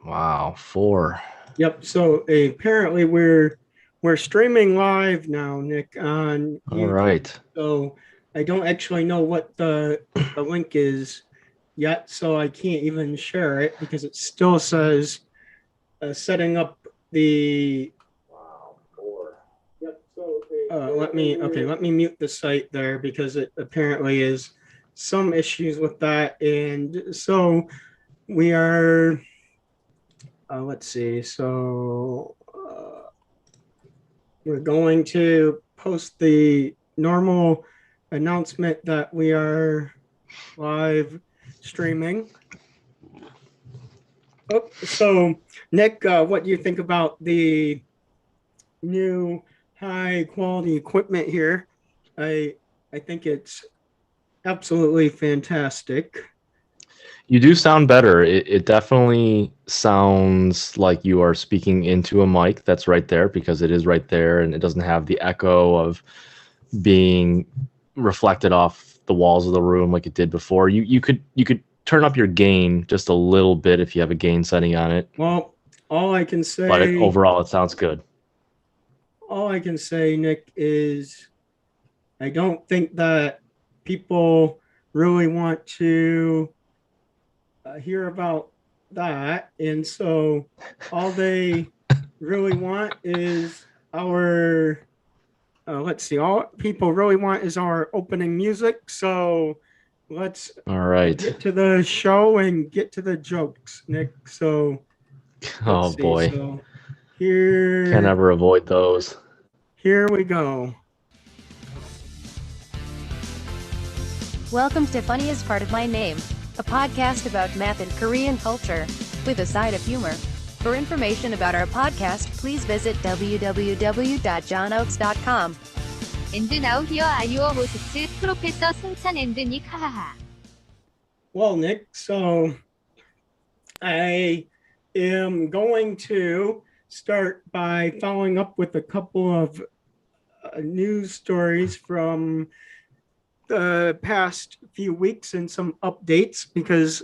Wow, 4. Yep. So apparently we're streaming live now, Nick, on All YouTube. right. So I don't actually know what the link is yet, so I can't even share it because it still says setting up the. Wow, 4. Yep. So let me mute the site there because it apparently is some issues with that, and so we are. Let's see. So we're going to post the normal announcement that we are live streaming. Oh, so Nick, what do you think about the new high quality equipment here? I I think it's absolutely fantastic. You do sound better. It definitely sounds like you are speaking into a mic that's right there because it is right there and it doesn't have the echo of being reflected off the walls of the room like it did before. You could turn up your gain just a little bit if you have a gain setting on it, Well, all I can but say, overall it sounds good. all I can say, Nick, is I don't think that people really want to hear about that. And so all they really want is our, let's see, all people really want is our opening music. So let's All right. get to the show and get to the jokes, Nick. So Oh let's see. boy. So Can't here, ever avoid those. here we go. Welcome to Funniest Part of My Name, a podcast about math and Korean culture, with a side of humor. For information about our podcast, please visit www.johnoaks.com. And now here are your hosts, Professor 승찬 and Nick. 하하하. Well, Nick, so I am going to start by following up with a couple of news stories from the past few weeks and some updates because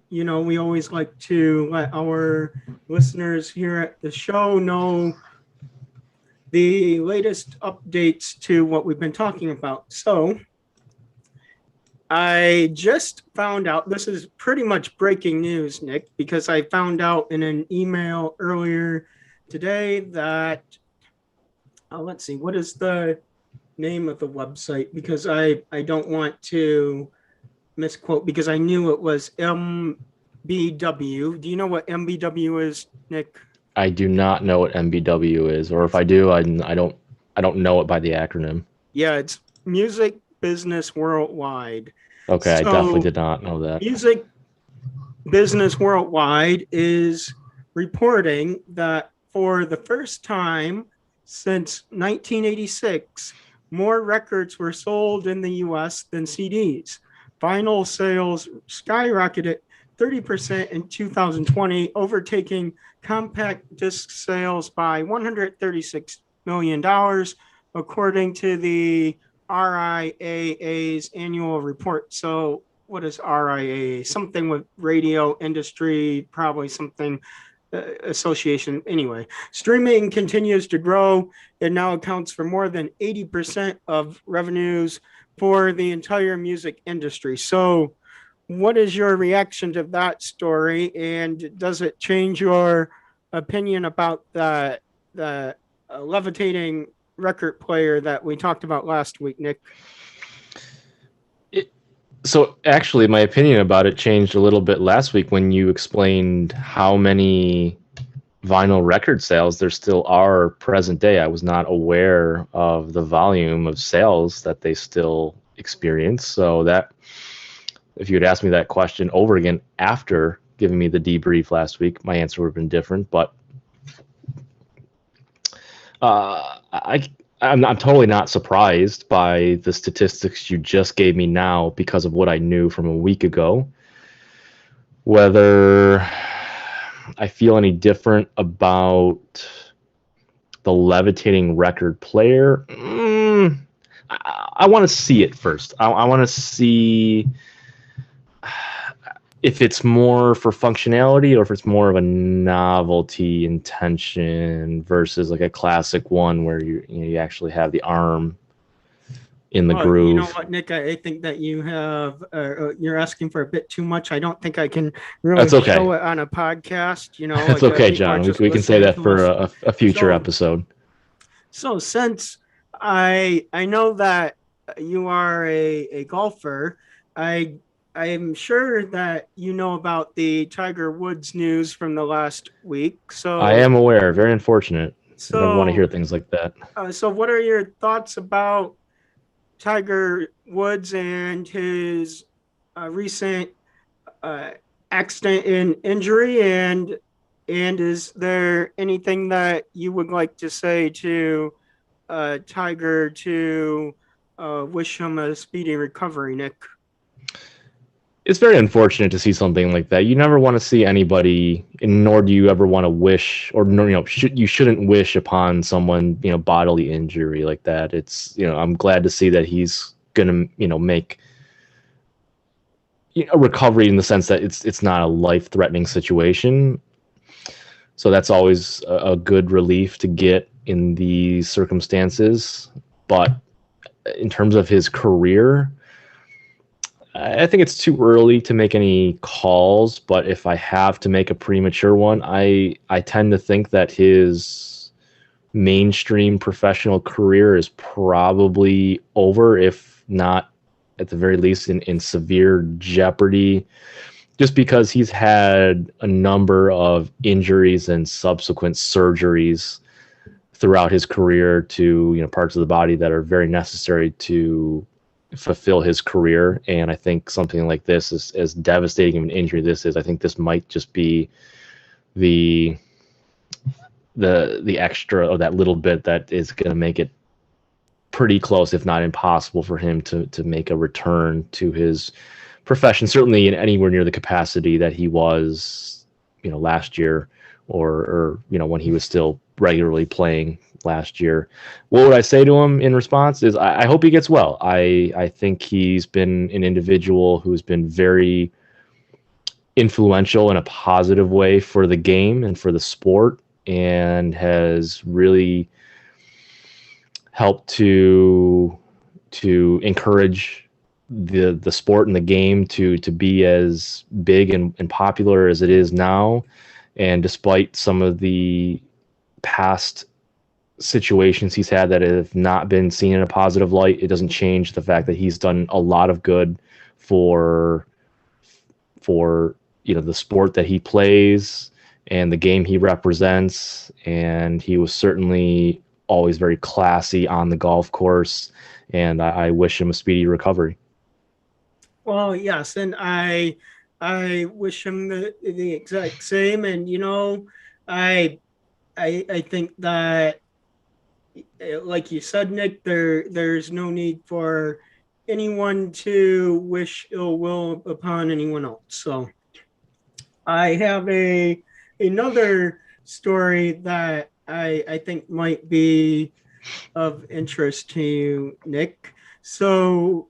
we always like to let our listeners here at the show know the latest updates to what we've been talking about. So I just found out, this is pretty much breaking news, Nick, because I found out in an email earlier today that, let's see, what is the name of the website? Because I don't want to misquote because I knew it was MBW. Do you know what MBW is, Nick? I do not know what MBW is, or if I do, I don't know it by the acronym. Yeah, it's Music Business Worldwide. Okay, I definitely So did not know that. Music Business Worldwide is reporting that for the first time since 1986, more records were sold in the US than CDs. Vinyl sales skyrocketed 30% in 2020, overtaking compact disc sales by $136 million, according to the RIAA's annual report. So what is RIA? Something with radio industry, probably something association. Anyway, streaming continues to grow. It now accounts for more than 80% of revenues for the entire music industry. So, what is your reaction to that story? And does it change your opinion about the levitating record player that we talked about last week, Nick? So actually, my opinion about it changed a little bit last week when you explained how many vinyl record sales there still are present day. I was not aware of the volume of sales that they still experience. So that, if you had asked me that question over again after giving me the debrief last week, my answer would have been different. But I'm totally not surprised by the statistics you just gave me now because of what I knew from a week ago. Whether I feel any different about the levitating record player, I want to see it first. I want to see. if it's more for functionality or if it's more of a novelty intention versus like a classic one where you actually have the arm in the groove. You know what, Nick? I think that you're asking for a bit too much. I don't think I can really That's okay. show it on a podcast. That's okay, John. We can say that for a future episode. So since I know that you are a golfer, I'm sure that you know about the Tiger Woods news from the last week. So I am aware. Very unfortunate. So I never want to hear things like that. So what are your thoughts about Tiger Woods and his recent accident and injury, and is there anything that you would like to say to Tiger to wish him a speedy recovery, Nick? It's very unfortunate to see something like that. You never want to see anybody, nor do you ever want to wish, or you shouldn't wish upon someone, bodily injury like that. It's, I'm glad to see that he's gonna, make a recovery in the sense that it's not a life-threatening situation. So that's always a good relief to get in these circumstances. But in terms of his career, I think it's too early to make any calls, but if I have to make a premature one, I tend to think that his mainstream professional career is probably over, if not at the very least in severe jeopardy, just because he's had a number of injuries and subsequent surgeries throughout his career to parts of the body that are very necessary to fulfill his career. And I think something like this is as devastating of an injury this is. I think this might just be the extra, or that little bit that is going to make it pretty close, if not impossible, for him to make a return to his profession, certainly in anywhere near the capacity that he was last year, or when he was still regularly playing last year. What would I say to him in response is I hope he gets well. I think he's been an individual who's been very influential in a positive way for the game and for the sport, and has really helped to encourage the sport and the game to be as big and popular as it is now. And despite some of the past situations he's had that have not been seen in a positive light, it doesn't change the fact that he's done a lot of good for the sport that he plays and the game he represents. And he was certainly always very classy on the golf course, and I wish him a speedy recovery. Well, yes, and I wish him the exact same. And I think that, like you said, Nick, there's no need for anyone to wish ill will upon anyone else. So I have another story that I think might be of interest to you, Nick. So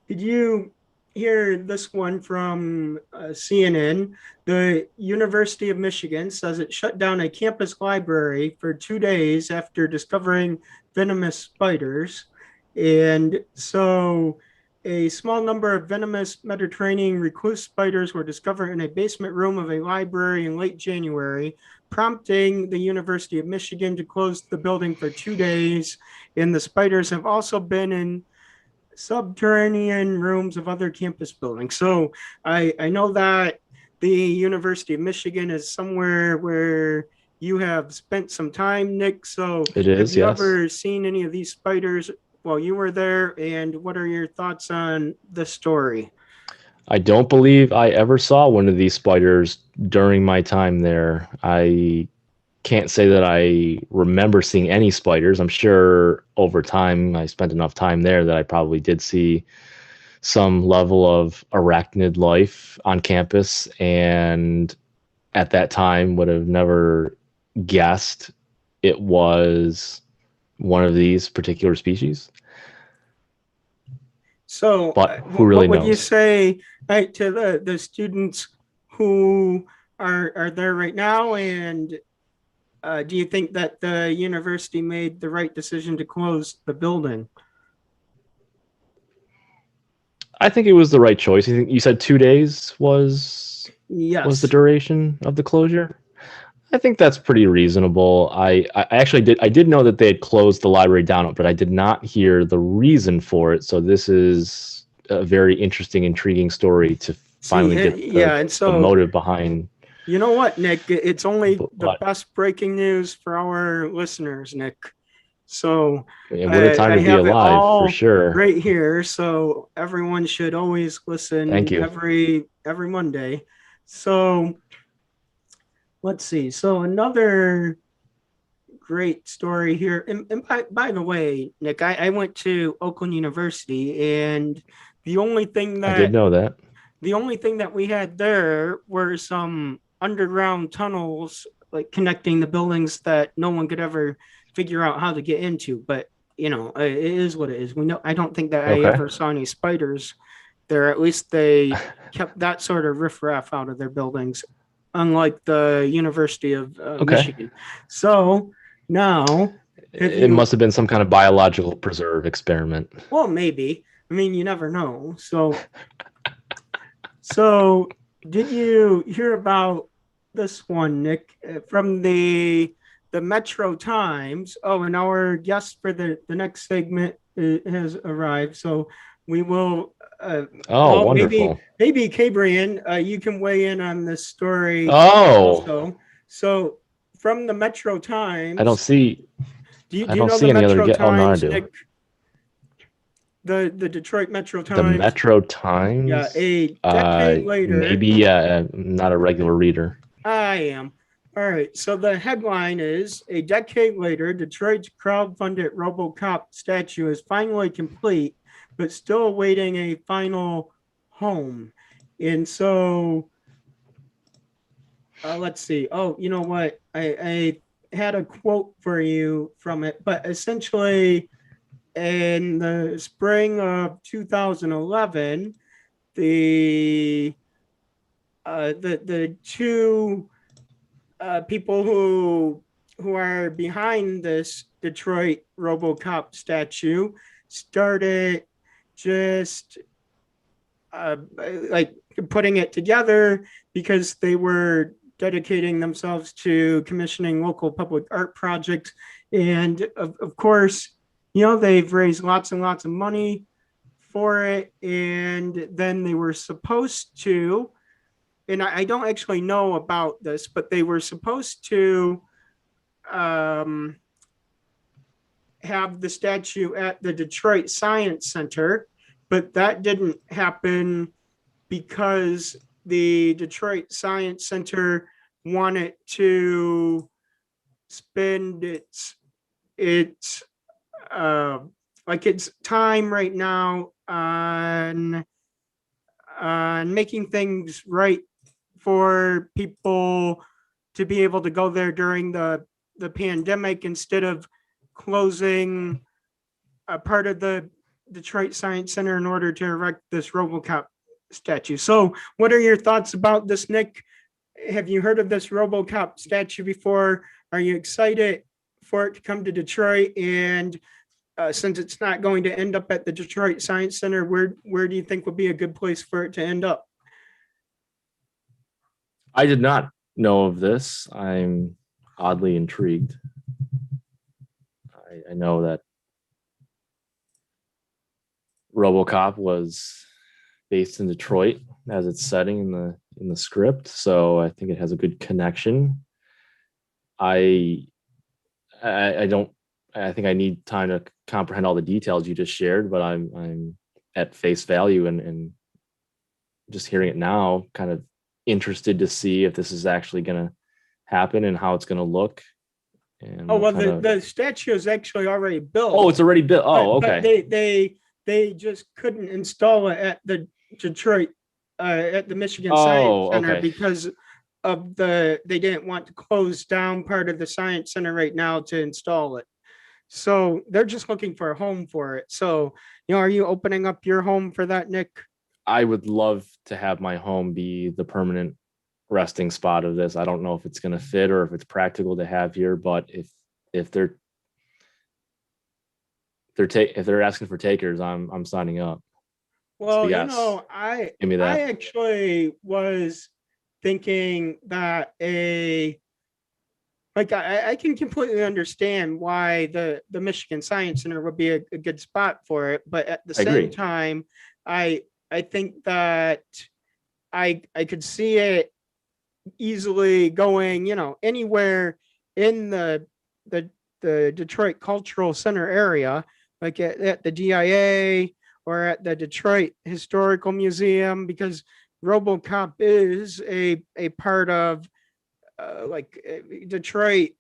did you hear this one from CNN? The University of Michigan says it shut down a campus library for 2 days after discovering venomous spiders. And so a small number of venomous Mediterranean recluse spiders were discovered in a basement room of a library in late January, prompting the University of Michigan to close the building for 2 days. And the spiders have also been in subterranean rooms of other campus buildings. So I know that the University of Michigan is somewhere where you have spent some time, Nick. So it is, have you yes. ever seen any of these spiders while you were there? And what are your thoughts on the story? I don't believe I ever saw one of these spiders during my time there. I can't say that I remember seeing any spiders. I'm sure over time I spent enough time there that I probably did see some level of arachnid life on campus, and at that time would have never guessed it was one of these particular species. So, But who really what would you knows? say, right, to the students who are there right now? And do you think that the university made the right decision to close the building? I think it was the right choice. You think you said 2 days was the Yes. duration of the closure? I think that's pretty reasonable. I actually did know that they had closed the library down, but I did not hear the reason for it. So this is a very interesting, intriguing story to See, finally get yeah, and the so motive behind. you know what, Nick? It's only the But best breaking news for our listeners, Nick. So and what a time I to be have it alive, for all sure. right here. So everyone should always Thank listen you. every Monday. So let's see. So another great story here. And by the way, Nick, I went to Oakland University, and the only thing I did that know that. the only thing that we had there were some underground tunnels like connecting the buildings that no one could ever figure out how to get into. But it is what it is. We know. I don't think that I Okay. ever saw any spiders there. At least they kept that sort of riffraff out of their buildings, unlike the University of Okay. Michigan. So now, have It you? must have been some kind of biological preserve experiment. Well, maybe. I mean, you never know. So, did you hear about this one, Nick, from the Metro Times? Oh, and our guest for the next segment has arrived. So we will. Oh, Well, maybe wonderful. Cabrian, you can weigh in on this story Oh, also. So from the Metro I don't Times, see do I you don't know the see any other Metro get. Oh, no, I Times, do. Nick? The Detroit Metro The Times. Metro Yeah, Times. a decade later. Maybe. I'm not a regular reader. I am. All right. So the headline is a decade later, Detroit's crowd-funded RoboCop statue is finally complete, but still awaiting a final home. And so let's see. Oh, you know what? I had a quote for you from it, but essentially in the spring of 2011, the the two people who are behind this Detroit RoboCop statue started just like putting it together because they were dedicating themselves to commissioning local public art projects. And of course, they've raised lots and lots of money for it. And then they were supposed to, and I don't actually know about this, but they were supposed to have the statue at the Detroit Science Center, but that didn't happen because the Detroit Science Center wanted to spend its like its time right now on making things right for people to be able to go there during the pandemic instead of closing a part of the Detroit Science Center in order to erect this RoboCop statue. So, what are your thoughts about this, Nick? Have you heard of this RoboCop statue before? Are you excited for it to come to Detroit? And since it's not going to end up at the Detroit Science Center, where do you think would be a good place for it to end up? I did not know of this. I'm oddly intrigued. I know that RoboCop was based in Detroit as its setting in the script, so I think it has a good connection. I don't. I think I need time to comprehend all the details you just shared, but I'm at face value and just hearing it now, kind of interested to see if this is actually going to happen and how it's going to look. And Oh well, kind of. the statue is actually already built. Oh, it's already built. Oh, but okay. they just couldn't install it at the Detroit at the Michigan Science Oh, Center okay. because of they didn't want to close down part of the Science Center right now to install it. So they're just looking for a home for it. So are you opening up your home for that, Nick? I would love to have my home be the permanent resting spot of this. I don't know if it's going to fit or if it's practical to have here, but if they're asking for takers, I'm signing up. So Well, yes, give me I that. actually was thinking that I can completely understand why the Michigan Science Center would be a good spot for it, but at the I agree. same time, I think that I could see it easily going, anywhere in the the Detroit Cultural Center area, like at the DIA or at the Detroit Historical Museum, because RoboCop is a part of Detroit.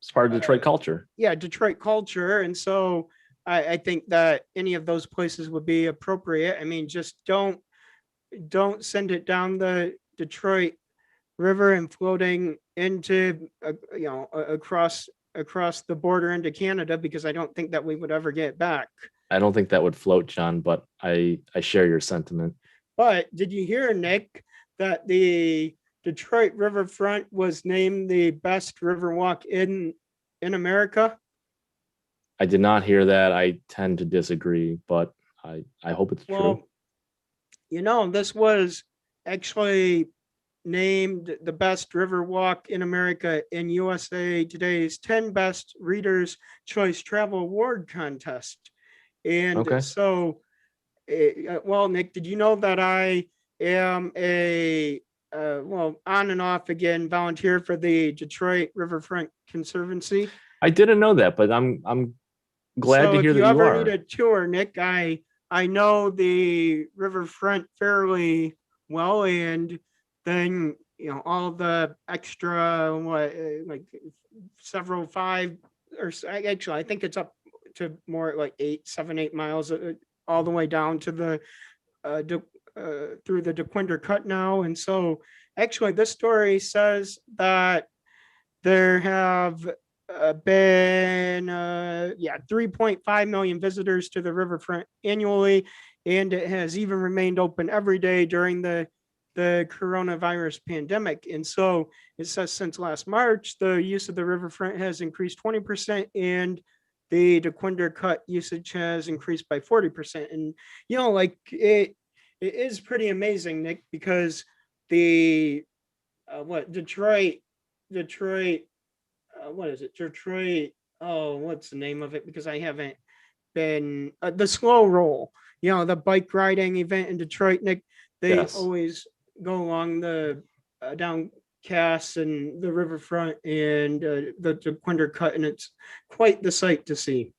It's part of Detroit culture. Yeah, Detroit culture, and so I think that any of those places would be appropriate. I mean, just don't send it down the Detroit River and floating into across the border into Canada, because I don't think that we would ever get back. I don't think that would float, John, but I share your sentiment. But did you hear, Nick, that the Detroit riverfront was named the best river walk in America? I did not hear that. I tend to disagree, but I hope it's true. Well, this was actually named the best river walk in America in USA Today's 10 Best Readers' Choice Travel Award contest. And Okay. so, well, Nick, did you know that I am on and off again, volunteer for the Detroit Riverfront Conservancy? I didn't know that, but I'm glad to hear if you that you ever need are. a tour, Nick, I know the riverfront fairly well, and then all the extra like several five or actually I think it's up to more like 8 7 8 miles all the way down to the through the DeQuinder Cut now. And so actually this story says that there have been 3.5 million visitors to the riverfront annually, and it has even remained open every day during the coronavirus pandemic. And so it says since last March, the use of the riverfront has increased 20%, and the DeQuinder Cut usage has increased by 40%. And it is pretty amazing, Nick, because the Detroit what is it? Detroit. Oh, what's the name of it? Because I haven't been the slow roll. The bike riding event in Detroit, Nick. They Yes. always go along the down Cass and the riverfront and the Quinder Cut, and it's quite the sight to see.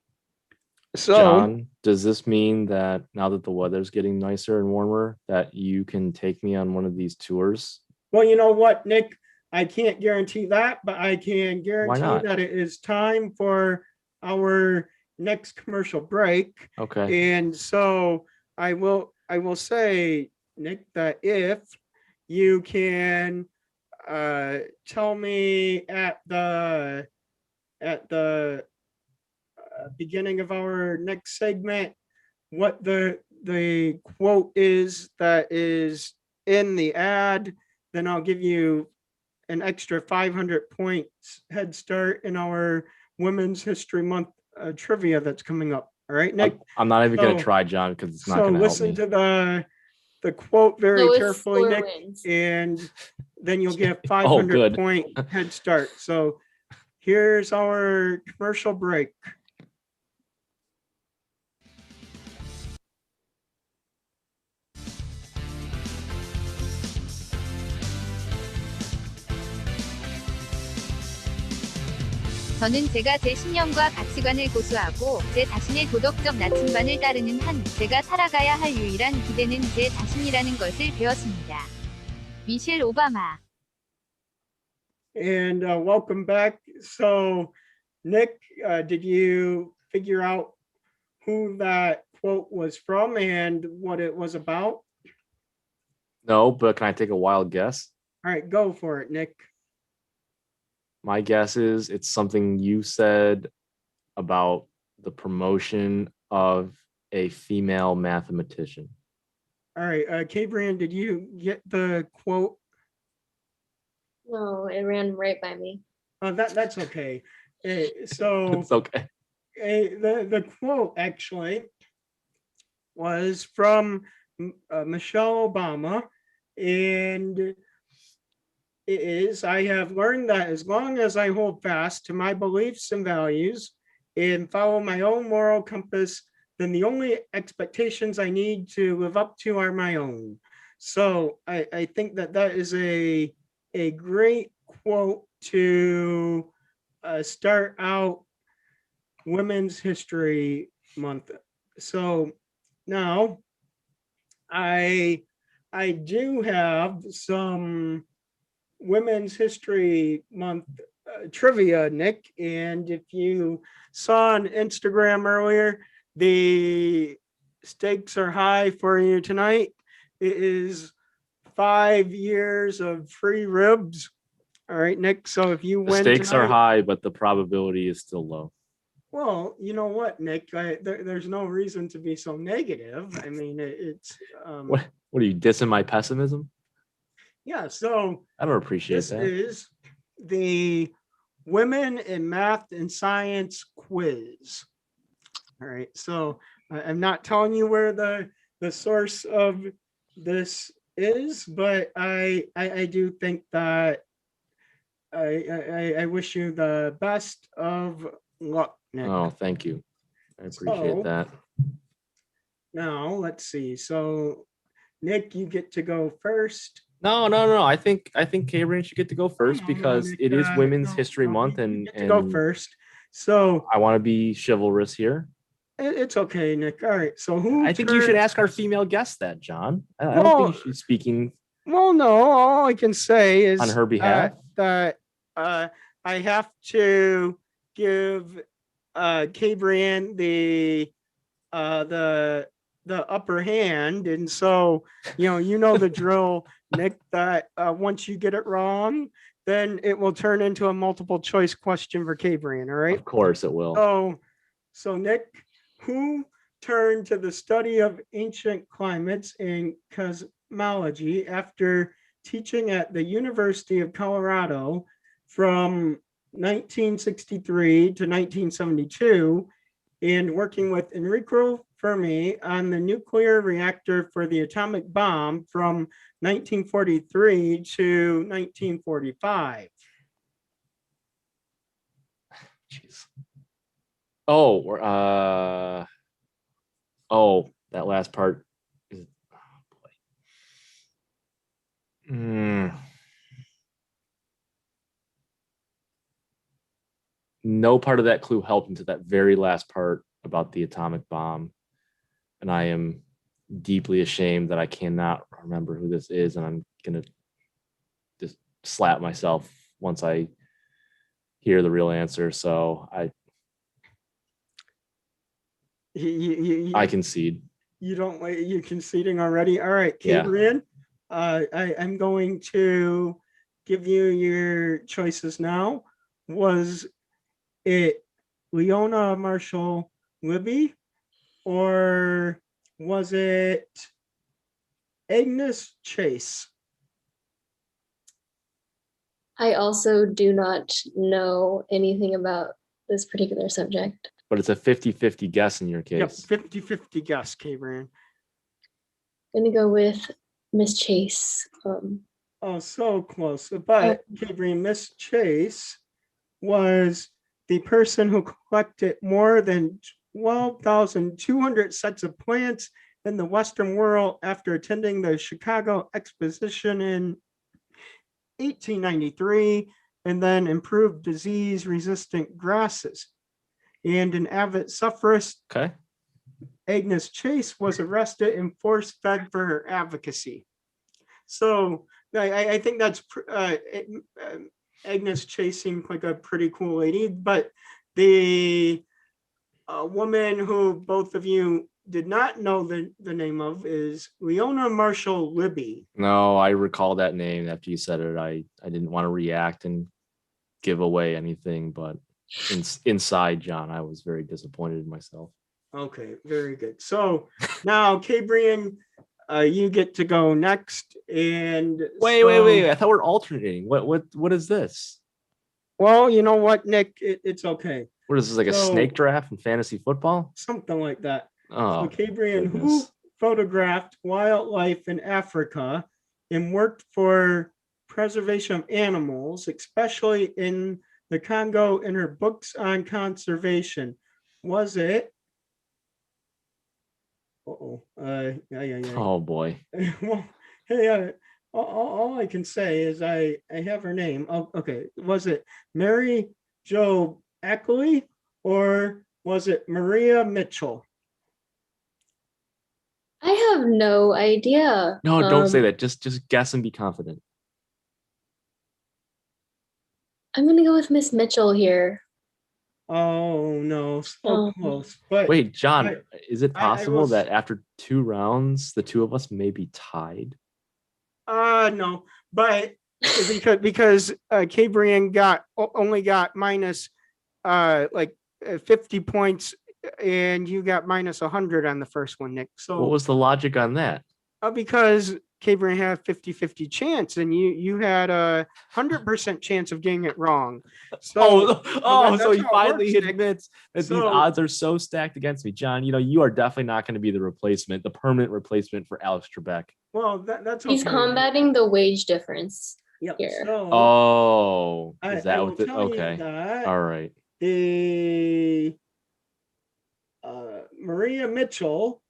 So, John, does this mean that now that the weather's getting nicer and warmer, that you can take me on one of these tours? well, you know what, Nick? I can't guarantee that, but I can guarantee not? that it is time for our next commercial break. Okay. And so I will say, Nick, that if you can tell me at the beginning of our next segment what the quote is that is in the ad, then I'll give you an extra 500 points head start in our Women's History Month trivia that's coming up. All right, Nick. I'm not even going to try, John, because it's not going to help me. Listen to the quote very Lowest carefully, score Nick, wins. and then you'll get a 500 point head start. So here's our commercial break. 저는 제가 제 신념과 가치관을 고수하고 제 자신의 도덕적 나침반을 따르는 한 제가 살아가야 할 유일한 기대는 제 자신이라는 것을 배웠습니다. 미셸 오바마. And welcome back. So, Nick, did you figure out who that quote was from and what it was about? No, but can I take a wild guess? All right, go for it, Nick. My guess is it's something you said about the promotion of a female mathematician. All right, Cabrian, did you get the quote? No, it ran right by me. That's okay. So It's okay. the quote actually was from Michelle Obama, and it is, I have learned that as long as I hold fast to my beliefs and values and follow my own moral compass, then the only expectations I need to live up to are my own. So I think that that is a great quote to start out Women's History Month. So now I do have some Women's History Month trivia, Nick. And if you saw on Instagram earlier, the stakes are high for you tonight. It is 5 years of free ribs. All right, Nick. So if you The win stakes are tonight, high, but the probability is still low. well, you know what, Nick? There's no reason to be so negative. I mean, it's What are you dissing my pessimism? yeah. So I don't appreciate this that. is the Women in Math and Science quiz. All right. So I'm not telling you where the source of this is, but I do think that I wish you the best of luck, Nick. Oh, thank you. I appreciate So, that. Now let's see. So Nick, you get to go first. No. I think Cameron should get to go first No, because Nick, it is Women's no, History no, Month, you and get to go first. So I want to be chivalrous here. it's okay, Nick. All right. So who? I think you should ask our female guest that, John. I don't Well, think she's speaking Well, no. All I can say is on her behalf. that I have to give Cabrian the upper hand, and so you know the drill, Nick. That once you get it wrong, then it will turn into a multiple choice question for Cabrian. All right. Of course it will. So Nick, who turned to the study of ancient climates and cosmology after teaching at the University of Colorado from 1963 to 1972 and working with Enrico Fermi on the nuclear reactor for the atomic bomb from 1943 to 1945. Jeez. Oh, that last part is, oh boy. No part of that clue helped into that very last part about the atomic bomb. And I am deeply ashamed that I cannot remember who this is. And I'm going to just slap myself once I hear the real answer. So I concede. You're conceding already. All right, Cabrian. Yeah. I'm going to give you your choices now. Was it Leona Marshall Libby, or was it Agnes Chase? I also do not know anything about this particular subject. But it's a 50-50 guess in your case. Yep, 50-50 guess, Cabrian. I'm going to go with Miss Chase. Oh, so close. But Cabrian, Miss Chase was the person who collected more than 12,200 sets of plants in the Western world after attending the Chicago Exposition in 1893, and then improved disease-resistant grasses. And an avid suffragist, Agnes Chase, was arrested and force-fed for her advocacy. So I think that's Agnes Chase seemed like a pretty cool lady, but the woman who both of you did not know the name of is Leona Marshall Libby. No, I recall that name after you said it. I didn't want to react and give away anything, but inside, John, I was very disappointed in myself. Okay, very good. So now, Cabrian, you get to go next. And Wait. I thought we're alternating. What is this? Well, you know what, Nick? It's okay. What is this, like a So- snake draft in fantasy football? Something like that. Oh, So, Cabrian, who goodness. photographed wildlife in Africa and worked for preservation of animals, especially in the Congo, in her books on conservation? Was it? Yeah. Oh boy. Well, hey, all I can say is I have her name. Oh, okay. Was it Mary Jo Ackley or was it Maria Mitchell? I have no idea. No, don't say that. Just guess and be confident. I'm gonna go with Miss Mitchell here. Oh no, so Oh. close. But Wait, John, I- is it I possible was- that after 2 rounds, the two of us may be tied? no, but because Cabrian only got minus like 50 points and you got minus 100 on the first one, Nick. So What was the logic on that? because Cabrian had 50-50 chance and you had a 100% chance of getting it wrong. So So that's he how it finally works, Nick. admits that these So- odds are so stacked against me. John, you are definitely not going to be the replacement, the permanent replacement for Alex Trebek. well, that's He's okay. combating the wage difference. Yep. here. So Oh, I is that will what the tell you okay? that All right. the Maria Mitchell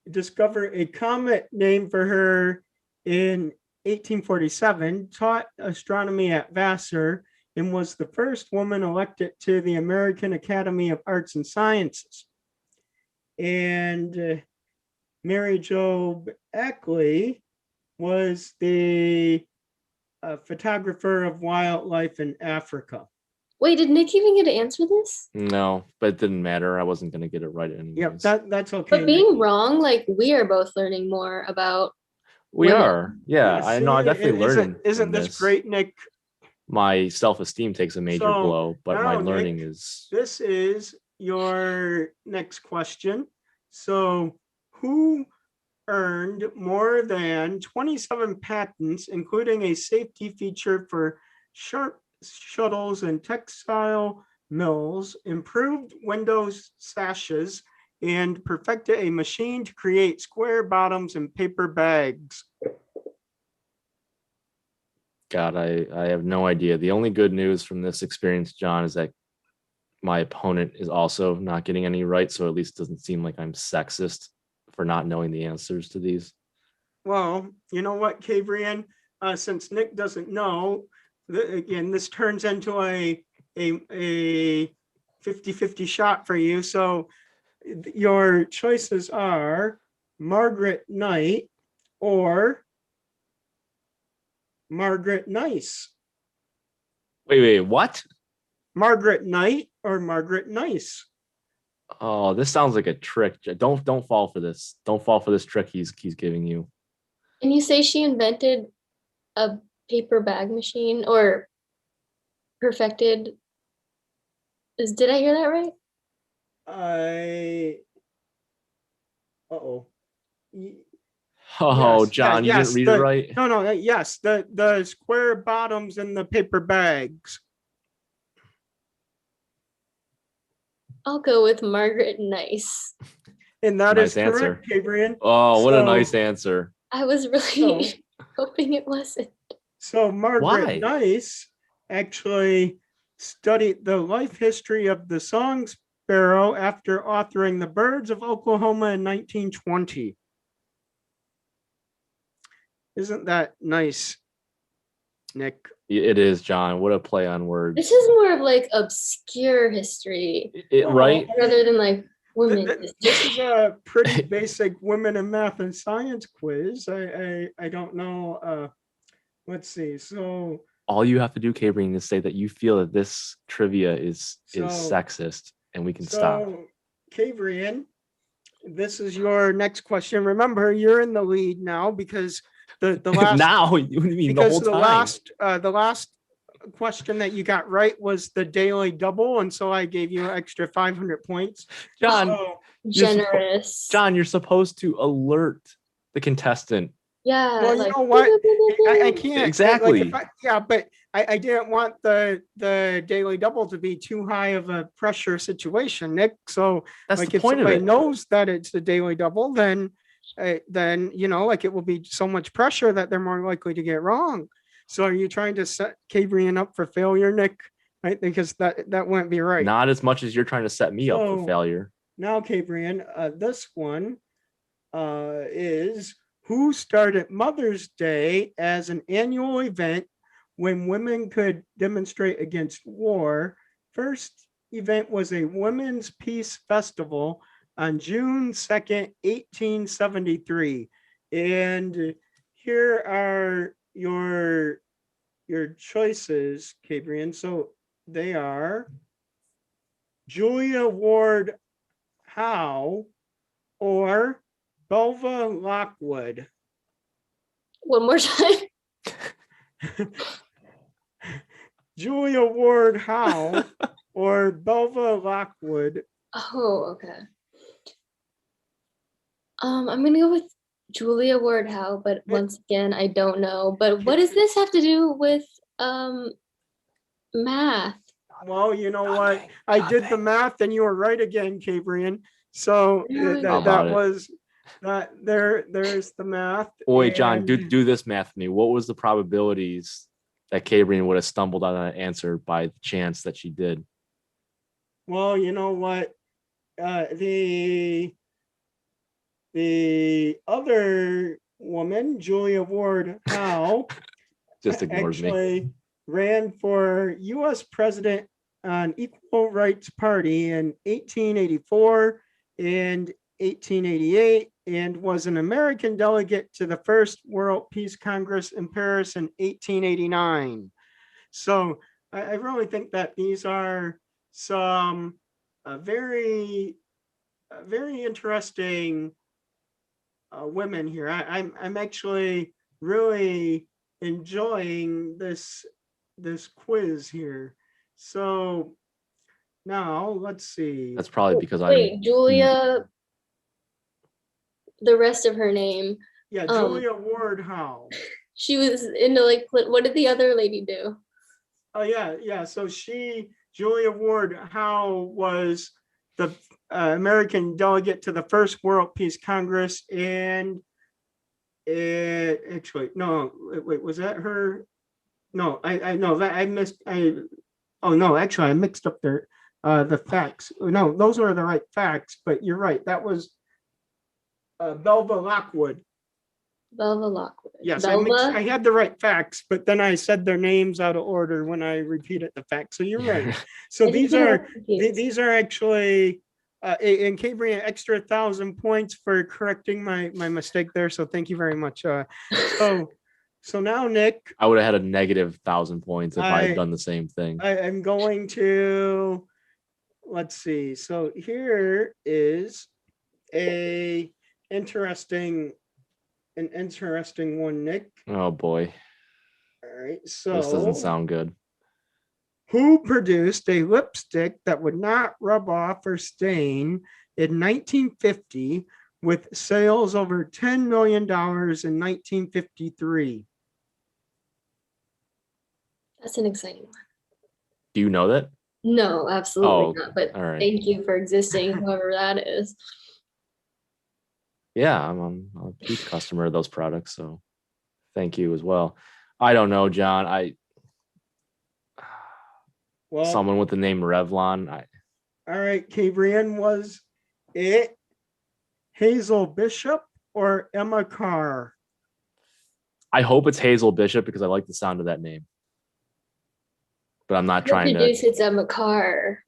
discovered a comet named for her in 1847, taught astronomy at Vassar, and was the first woman elected to the American Academy of Arts and Sciences. And Mary Jo Ackley was the photographer of wildlife in Africa. Wait, did Nick even get to answer this? No, but it didn't matter. I wasn't going to get it right anyways. Yep, that's okay. But being wrong, like we are both learning more about. we women. are. Yeah, I know. I see, definitely learned. Isn't from this great, Nick? My self-esteem takes a major So, blow, but my now, Nick, learning is This is your next question. So, who earned more than 27 patents, including a safety feature for sharp shuttles and textile mills, improved windows sashes, and perfected a machine to create square bottoms and paper bags? God, I have no idea. The only good news from this experience, John, is that my opponent is also not getting any right. So at least it doesn't seem like I'm sexist for not knowing the answers to these. Well, you know what, Cabrian? Since Nick doesn't know, again, this turns into a 50-50 shot for you. So your choices are Margaret Knight or Margaret Nice. Wait, what? Margaret Knight or Margaret Nice. Oh, this sounds like a trick. Don't fall for this. Don't fall for this trick he's giving you. And you say she invented a paper bag machine or perfected. Did I hear that right? Uh-oh. Oh, Yes, John, you yes, didn't read it right. No, yes, the square bottoms and the paper bags. I'll go with Margaret Nice. And that is Nice answer. correct, Cabrian. Oh, what a So- nice answer. I was really So- hoping it wasn't. So Margaret Why? Nice actually studied the life history of the song sparrow after authoring The Birds of Oklahoma in 1920. Isn't that nice, Nick? It is, John. What a play on words. This is more of like obscure history Right? rather than like women. This is a pretty basic women in math and science quiz. I don't know. Let's see. So All you have to do, Cabrian, is say that you feel that this trivia is So- sexist, and we can stop. Cabrian, this is your next question. Remember, you're in the lead now because the last Now, what do you mean the whole because time? the last question that you got right was the daily double, and so I gave you an extra 500 points. John, So, generous. John, you're supposed to alert the contestant. Yeah. Well, you like, know what? I can't Exactly. Like but I didn't want the daily double to be too high of a pressure situation, Nick. So That's like the if point of somebody it. knows that it's a daily double, then like it will be so much pressure that they're more likely to get wrong. So are you trying to set Cabrian up for failure, Nick? Right? Because that wouldn't be right. Not as much as you're trying to set me up for So- failure. Now, Cabrian, this one is who started Mother's Day as an annual event when women could demonstrate against war. First event was a Women's Peace Festival on June 2nd, 1873. And here are your choices, Cabrian. So they are Julia Ward Howe or Belva Lockwood. one more time. Julia Ward Howe or Belva Lockwood. Oh, okay. I'm gonna go with Julia Ward Howe, but once again, I don't know. But what does this have to do with math? Well, you know what? I did the math and you were right again, Cabrian. So Really? How about it? There's the math. Oh, wait, John, and- do this math for me. What was the probabilities that Cabrian would have stumbled on that answer by the chance that she did? Well, you know what? The other woman, Julia Ward Howe, Just ignores me. actually ran for U.S. president on Equal Rights Party in 1884 and 1888, and was an American delegate to the first World Peace Congress in Paris in 1889. So I really think that these are some very interesting women here. I'm actually really enjoying this quiz here. So now let's see. That's probably because Wait, Julia, the rest of her name. Yeah, Julia Ward Howe. She was into like, what did the other lady do? Oh yeah. So Julia Ward Howe was the American delegate to the first World Peace Congress, and actually no, wait, was that her? No, I know that I missed. Oh no, actually I mixed up the facts. No, those are the right facts, but you're right. That was Belva Lockwood. Belva Lockwood. Yes, Belva? I had the right facts, but then I said their names out of order when I repeated the facts. So you're right. So I these think I are was confused. these are actually and Cabrian, extra 1,000 points for correcting my mistake there. So thank you very much. So now, Nick, I would have had a negative 1,000 points if I had I- done the same thing. I am going to, let's see. So here is an interesting one, Nick. Oh boy, All right. this So doesn't sound good. who produced a lipstick that would not rub off or stain in 1950 with sales over $10 million in 1953? That's an exciting one. Do you know that? No, absolutely Oh, not. But all right. thank you for existing, whoever that is. Yeah, I'm a huge customer of those products, so thank you as well. I don't know, John. Well, Someone with the name Revlon. all right, Cabrian, was it Hazel Bishop or Emma Carr? I hope it's Hazel Bishop because I like the sound of that name. But I'm not trying to. It's Emma Carr.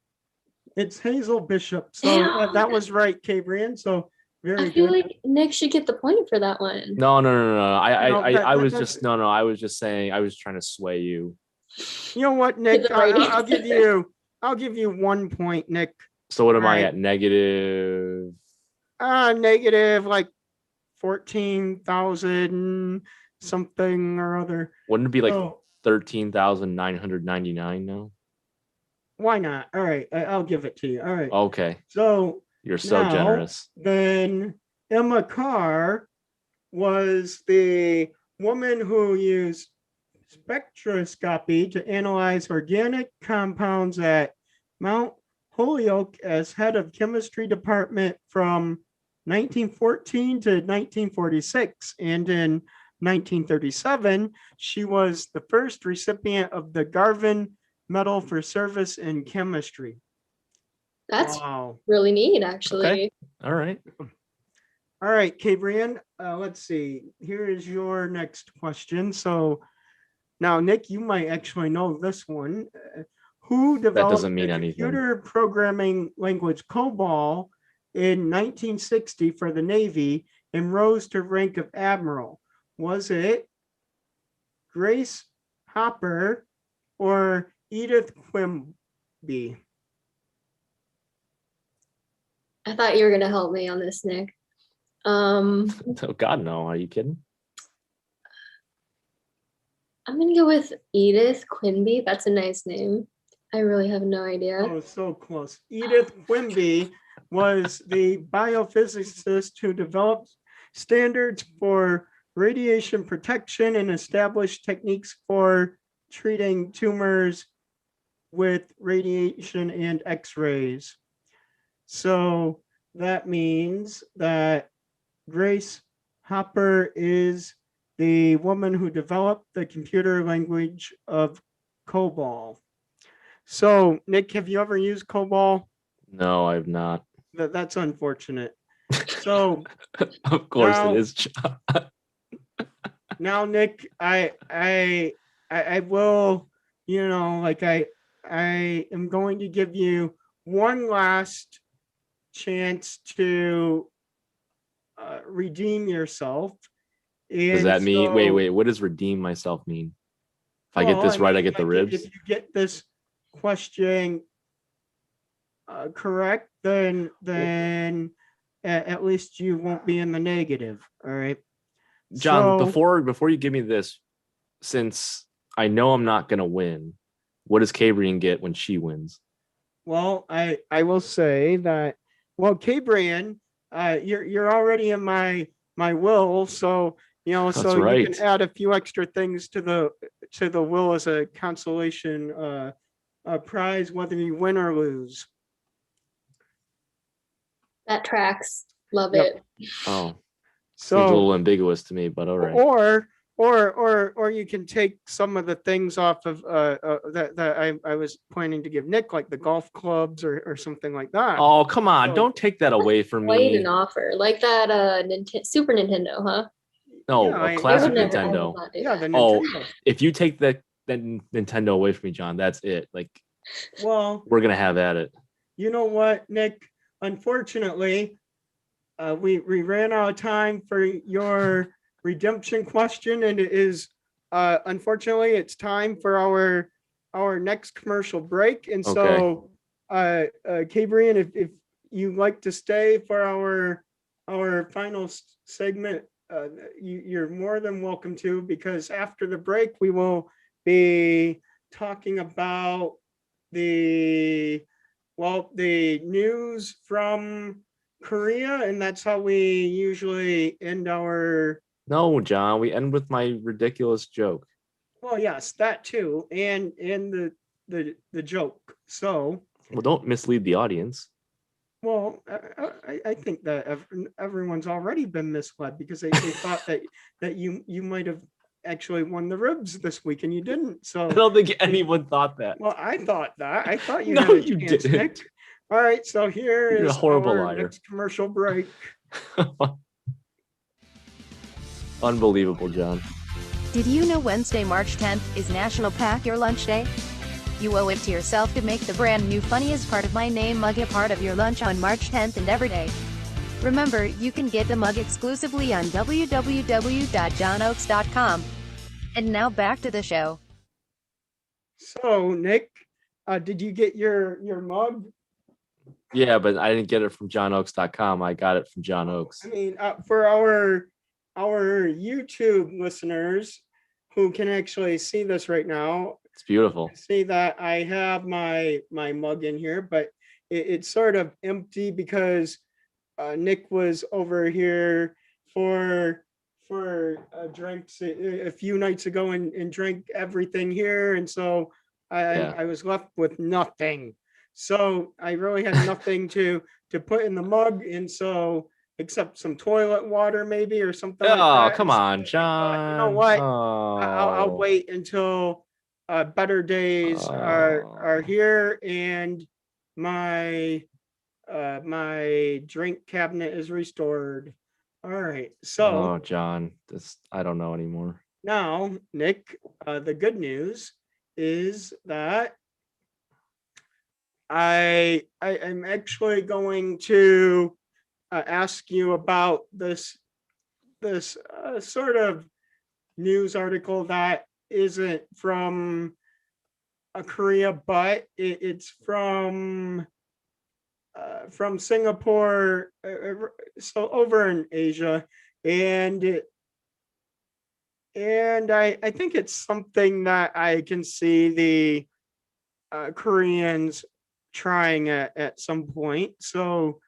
It's Hazel Bishop. So Damn. that was right, Cabrian. So very I feel good. like Nick should get the point for that one. No. No, I was that's- just no. I was just saying. I was trying to sway you. You know what, Nick? the right I'll answer. give you 1 point, Nick. So what am I Right. at? Negative. Negative like 14,000 something or other. Wouldn't it be like So 13,999 now? why not? All right, I'll give it to you. All right. Okay. So You're so Now, generous. Then Emma Carr was the woman who used spectroscopy to analyze organic compounds at Mount Holyoke as head of chemistry department from 1914 to 1946. And in 1937, she was the first recipient of the Garvin Medal for Service in Chemistry. That's Wow. really neat, actually. Okay. All right. All right, Cabrian, let's see. Here is your next question. So now, Nick, you might actually know this one. Who developed doesn't mean the anything. computer programming language COBOL in 1960 for the Navy and rose to rank of admiral? Was it Grace Hopper or Edith Quimby? I thought you were gonna help me on this, Nick. Oh God, no! Are you kidding? I'm gonna go with Edith Quimby. That's a nice name. I really have no idea. Oh, so close. Edith Quimby was the biophysicist who developed standards for radiation protection and established techniques for treating tumors with radiation and X-rays. So that means that Grace Hopper is the woman who developed the computer language of COBOL. So, Nick, have you ever used COBOL? No, I've not. That's unfortunate. So, Of course now- it is. John. now, Nick, I will, I am going to give you one last chance to redeem yourself. Does that mean? Wait. What does redeem myself mean? If I get this right, I get the ribs. If you get this question correct, then at least you won't be in the negative. All right, John. So- Before you give me this, since I know I'm not gonna win, what does Cabrian get when she wins? Well, I will say that. Well, Cabrian, you're already in my will, so That's so right. you can add a few extra things to the will as a consolation prize, whether you win or lose. That tracks. Love Yep. it. Oh, seems a little So, ambiguous to me, but all right. or you can take some of the things off of that I was planning to give Nick, like the golf clubs or something like that. Oh, come on! So- Don't take that away from Quite me. an offer. Like that Super Nintendo, huh? No, Yeah, a I classic would never- I would Nintendo. not do Yeah, that. the Oh. Nintendo. If you take that Nintendo away from me, John, that's it. Like Well, we're gonna have at it. you know what, Nick? Unfortunately, we ran out of time for your redemption question, and it is unfortunately it's time for our next commercial break. And so, Cabrian, if you'd like to stay for our final segment, you're more than welcome to, because after the break we will be talking about the news from Korea, and that's how we usually end our. No, John, we end with my ridiculous joke. Well, yes, that too, and the joke. So, Well, don't mislead the audience. well, I think that everyone's already been misled, because they thought that you might have actually won the ribs this week and you didn't. So I don't think anyone thought that. well, I thought that. I thought you No, had a you chance, didn't. Nick. All right, so here You're a is horrible our liar. next commercial break. Unbelievable, John. Did you know Wednesday, March 10th is National Pack Your Lunch Day? You owe it to yourself to make the brand new Funniest Part of My Name mug a part of your lunch on March 10th and every day. Remember, you can get the mug exclusively on www.johnoaks.com. And now back to the show. So, Nick, did you get your mug? Yeah, but I didn't get it from johnoaks.com. I got it from John Oaks. I mean, for our YouTube listeners who can actually see this right now, It's beautiful. see that I have my mug in here, but it's sort of empty because Nick was over here for drinks a few nights ago and drank everything here, and so I was left with nothing. So I really had nothing to put in the mug, and so except some toilet water maybe or something like Oh, that. come And so on, I thought, you know John. what? I'll Oh. wait until better days are Oh. here and my my drink cabinet is restored. All right. So Oh, John. This I don't know anymore. now, Nick, the good news is that I am actually going to ask you about this sort of news article that isn't from Korea, but it's from Singapore, so over in Asia, and I think it's something that I can see the Koreans trying at some point. So,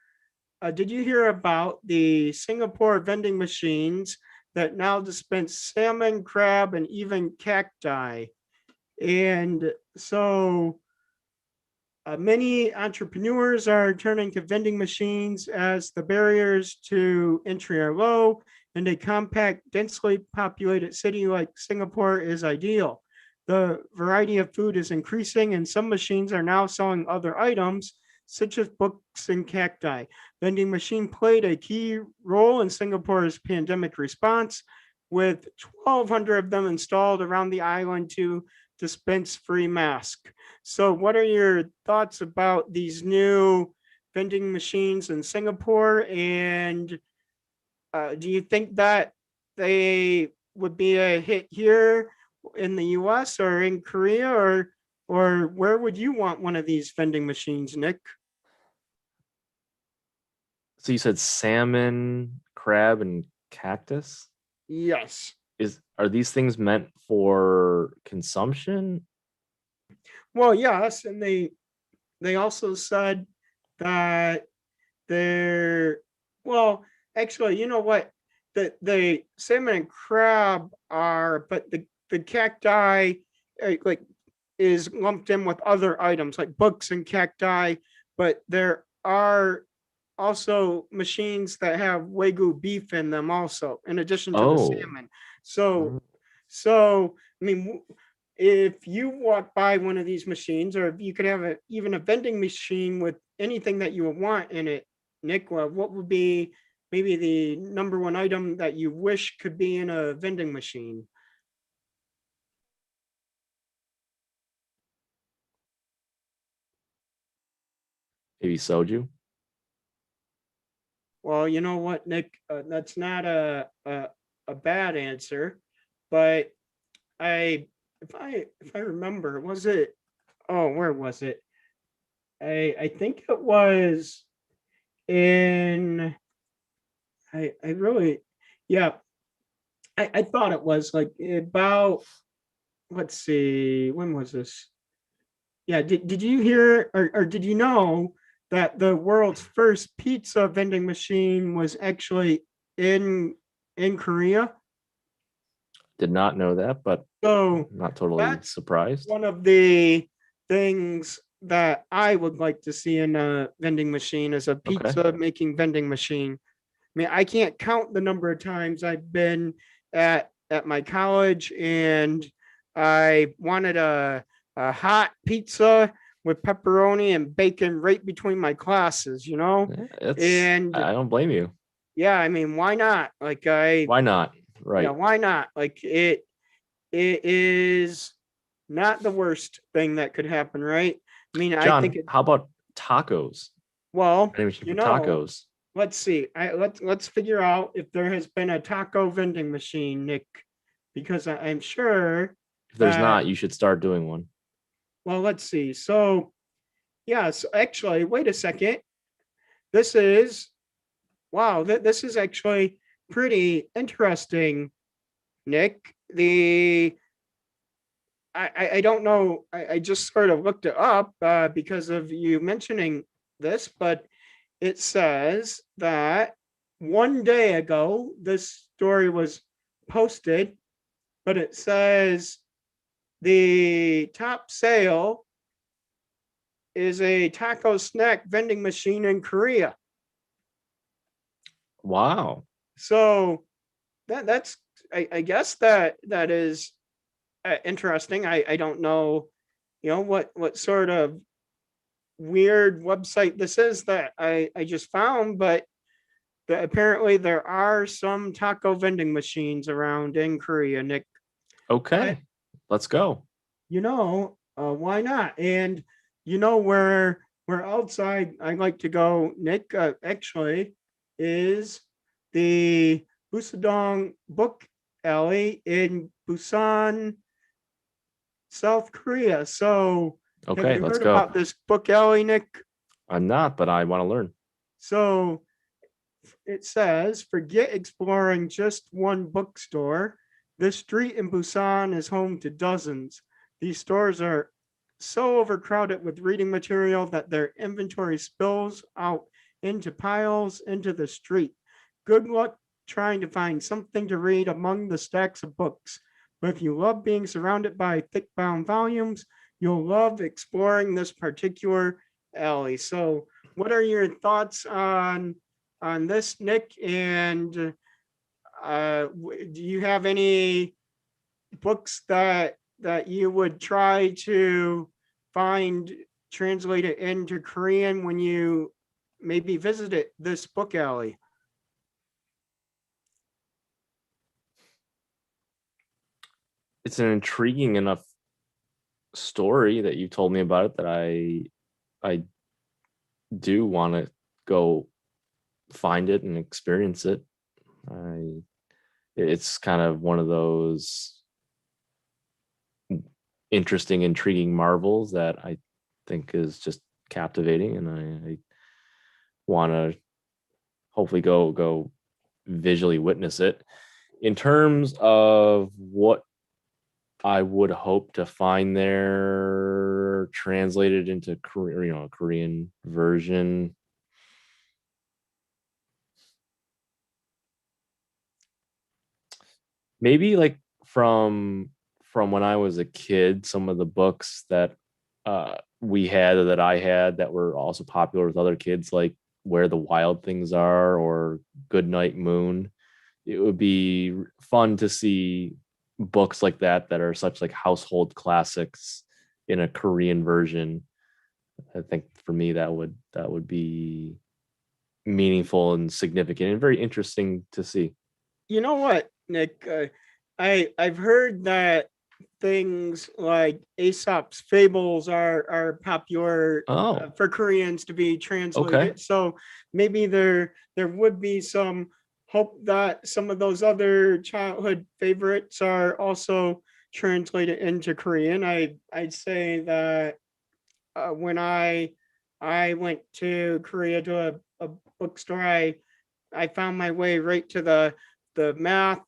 did you hear about the Singapore vending machines that now dispense salmon, crab, and even cacti? And so many entrepreneurs are turning to vending machines as the barriers to entry are low, and a compact, densely populated city like Singapore is ideal. The variety of food is increasing, and some machines are now selling other items, such as books and cacti. Vending machine played a key role in Singapore's pandemic response, with 1,200 of them installed around the island to dispense free masks. So, what are your thoughts about these new vending machines in Singapore? And do you think that they would be a hit here in the US or in Korea, or where would you want one of these vending machines, Nick? So you said salmon, crab, and cactus? Yes. Are these things meant for consumption? Well, yes, and they also said that they're well, actually, you know what? The salmon and crab are, but the cacti like is lumped in with other items like books and cacti, but there are also machines that have Wagyu beef in them also, in addition to the Oh. salmon. So, so I mean, if you walk by one of these machines, or if you could have even a vending machine with anything that you would want in it, Nick, what would be maybe the number one item that you wish could be in a vending machine? Maybe soju? Well, you know what, Nick, that's not a bad answer, but I if I remember, was it? Oh, where was it? I think it was in. I really, yeah. I thought it was like about. Let's see, when was this? Yeah, did you hear or did you know that the world's first pizza vending machine was actually in in Korea? Did not know that, but So not totally that's surprised. one of the things that I would like to see in a vending machine is a Okay. pizza making vending machine. I mean, I can't count the number of times I've been at my college and I wanted a hot pizza with pepperoni and bacon right between my classes, you know? And I don't blame you. yeah, I mean, why not? Why not? Yeah, Right. why not? Like it is not the worst thing that could happen, right? I mean, I think John, it, how about tacos? well, Vending machine you for know, tacos. let's see. Let's figure out if there has been a taco vending machine, Nick, because I'm sure If there's that, not, you should start doing one. well, let's see. So, yeah, so actually, wait a second. This is, wow, this is actually pretty interesting, Nick. I don't know. I just sort of looked it up because of you mentioning this, but it says that one day ago, this story was posted, but it says the top sale is a taco snack vending machine in Korea. Wow. So that's I guess that is interesting. I don't know, what sort of weird website this is that I just found, but apparently there are some taco vending machines around in Korea, Nick. Okay. Let's go. Why not? And where outside I like to go, Nick, actually, is the Busadong Book Alley in Busan, South Korea. So have Okay, you let's heard go. about this book alley, Nick? I'm not, but I want to learn. So it says, forget exploring just one bookstore. This street in Busan is home to dozens. These stores are so overcrowded with reading material that their inventory spills out into piles into the street. Good luck trying to find something to read among the stacks of books. But if you love being surrounded by thick bound volumes, you'll love exploring this particular alley. So, what are your thoughts on this, Nick? And do you have any books that you would try to find translated into Korean when you maybe visited this book alley? It's an intriguing enough story that you told me about it that I do want to go find it and experience it. It's kind of one of those interesting, intriguing marvels that I think is just captivating, and I want to hopefully go visually witness it. In terms of what I would hope to find there translated into Korean, a Korean version. Maybe like from when I was a kid, some of the books that we had or that I had that were also popular with other kids, like Where the Wild Things Are or Good Night Moon. It would be fun to see books like that are such like household classics in a Korean version. I think for me that would be meaningful and significant and very interesting to see. You know what, Nick? I've heard that things like Aesop's fables are popular Oh, for Koreans to be translated. okay. So maybe there would be some hope that some of those other childhood favorites are also translated into Korean. I'd say that when I went to Korea to a bookstore, I found my way right to the math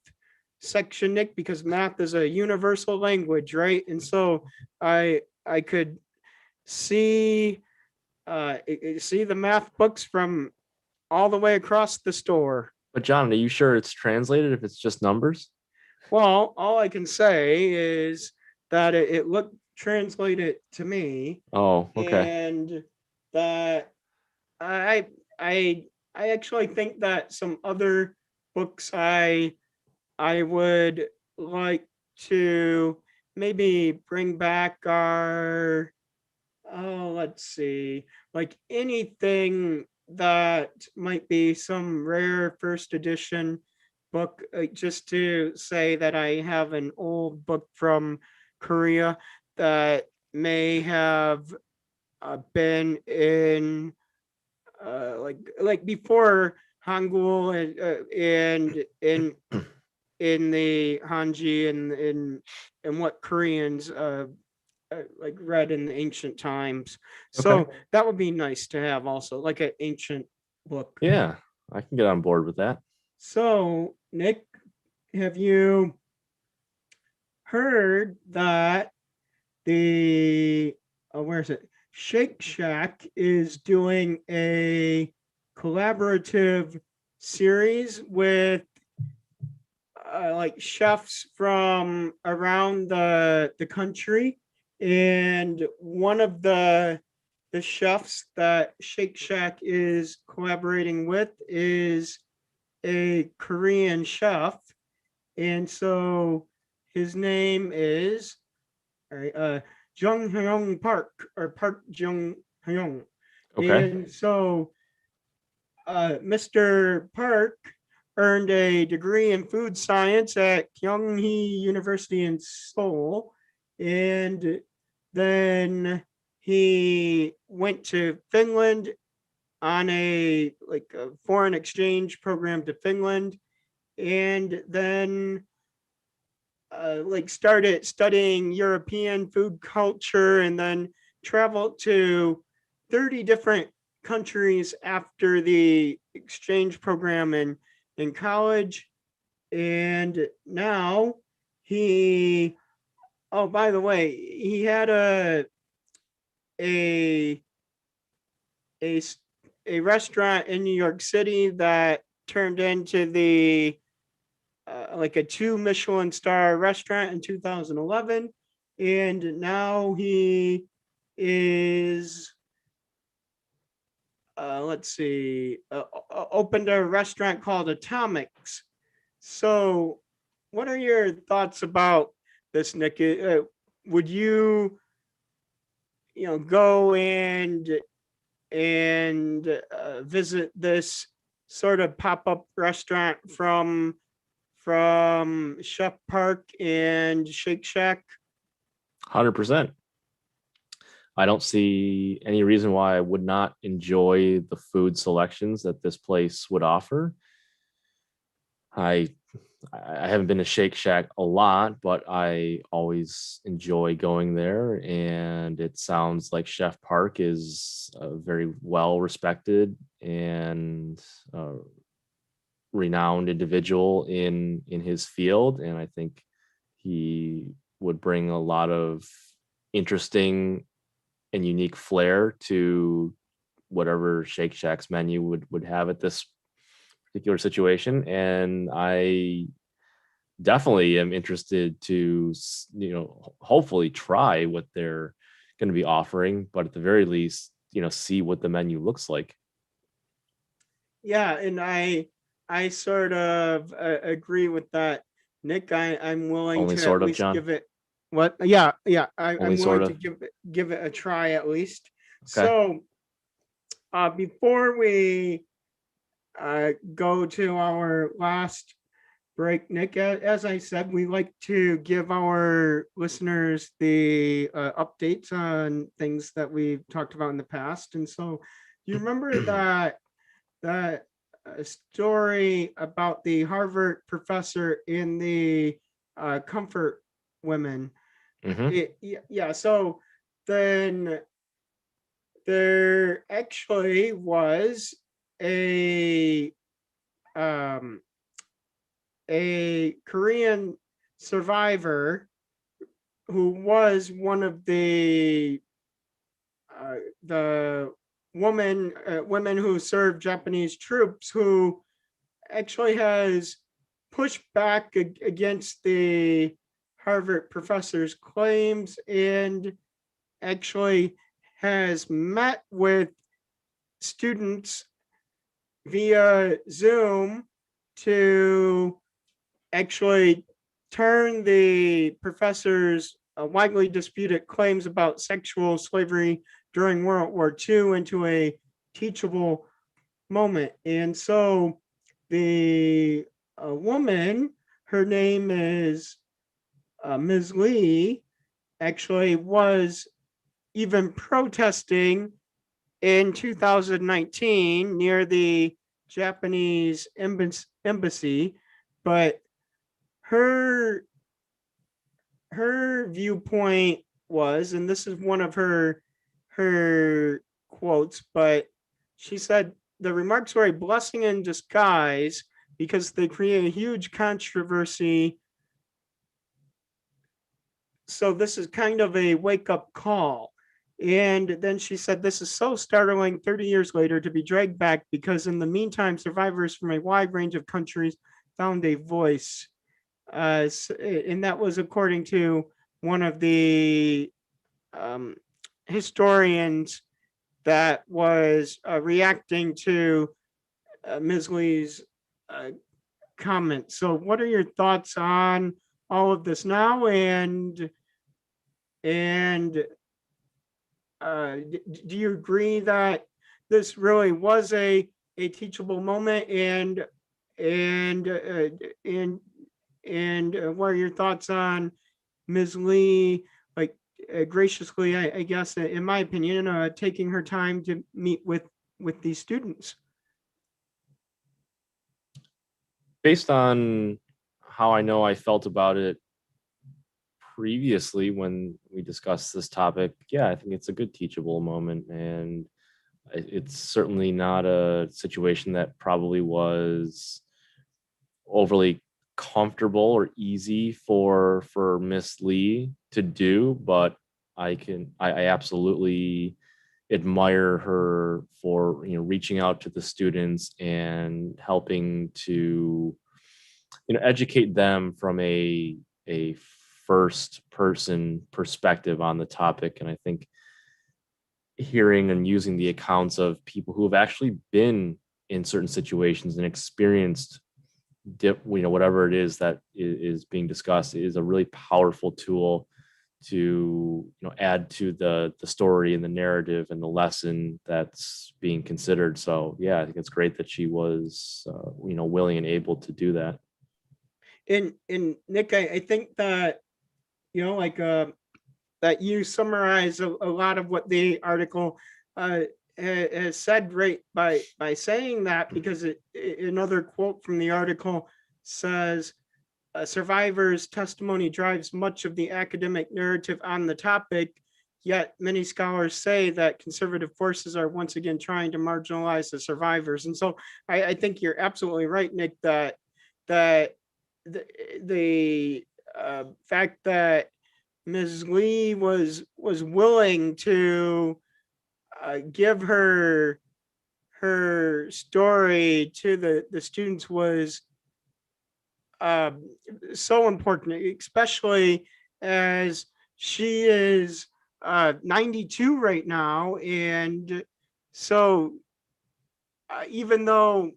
section, Nick, because math is a universal language, right? And so I could see see the math books from all the way across the store. But John, are you sure it's translated if it's just numbers? Well, all I can say is that it looked translated to me, Oh, okay. and that I I I actually think that some other books I would like to maybe bring back are, oh, let's see, like anything that might be some rare first edition book, just to say that I have an old book from Korea that may have been in like before Hangul and in the Hanji and in what Koreans like read in the ancient times. So Okay. that would be nice to have also, like an ancient book. Yeah, I can get on board with that. So Nick, have you heard that the where is it? Shake Shack is doing a collaborative series with like chefs from around the country, and one of the chefs that Shake Shack is collaborating with is a Korean chef, and so his name is Jung Hyung Park, or Park Jung Hyung. Okay. And so Mr. Park earned a degree in food science at Kyunghee University in Seoul, and then he went to Finland on a foreign exchange program to Finland, and then started studying European food culture, and then traveled to 30 different countries after the exchange program in college. And now he, oh, by the way, he had a, a, a restaurant in New York City that turned into the like a 2 Michelin star restaurant in 2011. And now he is, let's see, opened a restaurant called Atomics. So, what are your thoughts about this, Nick? Would you, go and visit this sort of pop up restaurant from Chef Park and Shake Shack? 100%. I don't see any reason why I would not enjoy the food selections that this place would offer. I haven't been to Shake Shack a lot, but I always enjoy going there. And it sounds like Chef Park is a very well respected and renowned individual in his field. And I think he would bring a lot of interesting and unique flair to whatever Shake Shack's menu would have at this particular situation. And I definitely am interested to, hopefully try what they're going to be offering, but at the very least, see what the menu looks like. Yeah, and I sort of agree with that, Nick. I'm willing Only to sort at of, least John? give it. What? Yeah, yeah. Only I'm sort willing to of. give it a try at least. Okay. So, before we go to our last break, Nick, as I said, we like to give our listeners the updates on things that we've talked about in the past. And so, you remember that story about the Harvard professor in the comfort women? Yeah. So then there actually was a um, a Korean survivor who was one of the women who served Japanese troops, who actually has pushed back against the Harvard professor's claims, and actually has met with students via Zoom to actually turn the professor's widely disputed claims about sexual slavery during World War II into a teachable moment. And so the woman, her name is Ms. Lee, actually was even protesting in 2019 near the Japanese embassy, but her viewpoint was, and this is one of her quotes, but she said the remarks were a blessing in disguise because they create a huge controversy. So this is kind of a wake-up call. And then she said, "This is so startling 30 years later to be dragged back because in the meantime, survivors from a wide range of countries found a voice." And that was according to one of the historians that was reacting to Ms. Lee's comment. So what are your thoughts on all of this now? And do you agree that this really was a teachable moment? And what are your thoughts on Ms. Lee, like graciously, I guess, in my opinion, taking her time to meet with these students? Based on how I know I felt about it previously when we discussed this topic, yeah, I think it's a good teachable moment, and it's certainly not a situation that probably was overly comfortable or easy for Miss Lee to do, but I absolutely admire her for reaching out to the students and helping to educate them from a first person perspective on the topic. And I think hearing and using the accounts of people who have actually been in certain situations and experienced whatever it is that is being discussed is a really powerful tool to add to the story and the narrative and the lesson that's being considered. So yeah, I think it's great that she was willing and able to do that. And Nick, I think that like that you summarize a lot of what the article has said, right, by saying that, because another quote from the article says, survivors' testimony drives much of the academic narrative on the topic, yet many scholars say that conservative forces are once again trying to marginalize the survivors. And so I think you're absolutely right, Nick, that the fact that Ms. Lee was willing to give her story to the students was so important, especially as she is 92 right now. And so even though,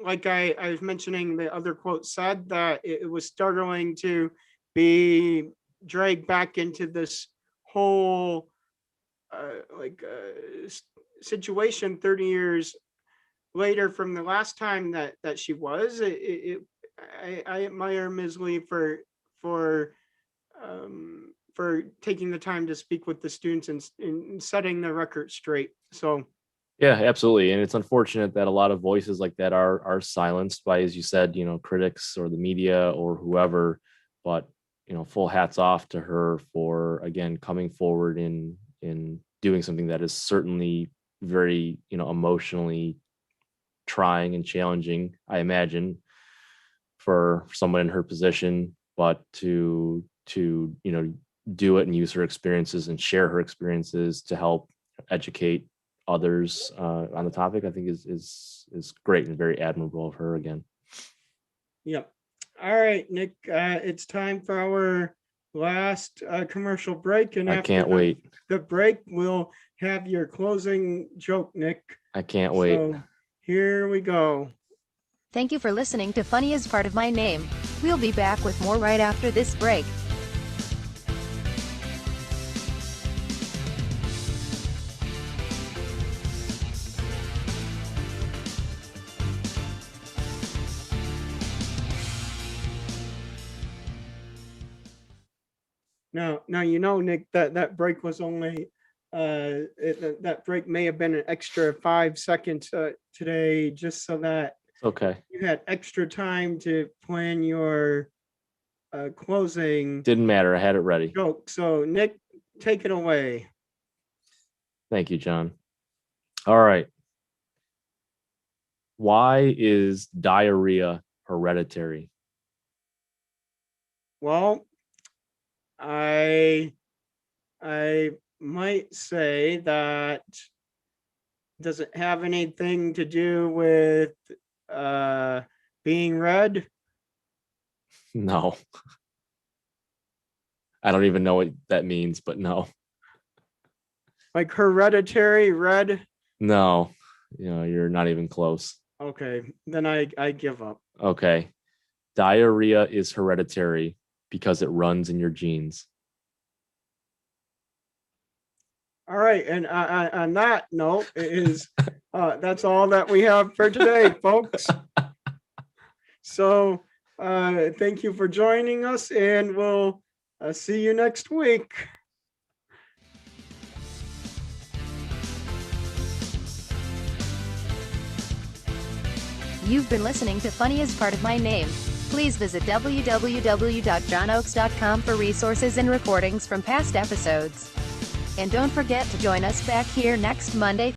like I was mentioning, the other quote said that it was startling to be dragged back into this whole situation 30 years later from the last time that she was. I admire Ms. Lee for taking the time to speak with the students and setting the record straight. So yeah, absolutely. And it's unfortunate that a lot of voices like that are silenced by, as you said, critics or the media or whoever. But full hats off to her for again coming forward in doing something that is certainly very emotionally trying and challenging, I imagine, for someone in her position. But to do it and use her experiences and share her experiences to help educate others on the topic, I think is great and very admirable of her again. Yep. All right, Nick, it's time for our last commercial break. And I can't wait. The break, we'll have your closing joke, Nick. I can't wait. So here we go. Thank you for listening to Funny is Part of My Name. We'll be back with more right after this break. Now, Nick, that break was only that break may have been an extra 5 seconds today, just so that okay, you had extra time to plan your closing. Didn't matter. I had it ready. Joke. So, Nick, take it away. Thank you, John. All right. Why is diarrhea hereditary? Well, I might say that does it have anything to do with being red? No. I don't even know what that means, but no. Like hereditary red? No. You're not even close. Okay, then I give up. Okay. Diarrhea is hereditary because it runs in your genes. All right, and on that note, that's all that we have for today, folks. So thank you for joining us, and we'll see you next week. You've been listening to Funny is Part of My Name. Please visit www.johnoaks.com for resources and recordings from past episodes. And don't forget to join us back here next Monday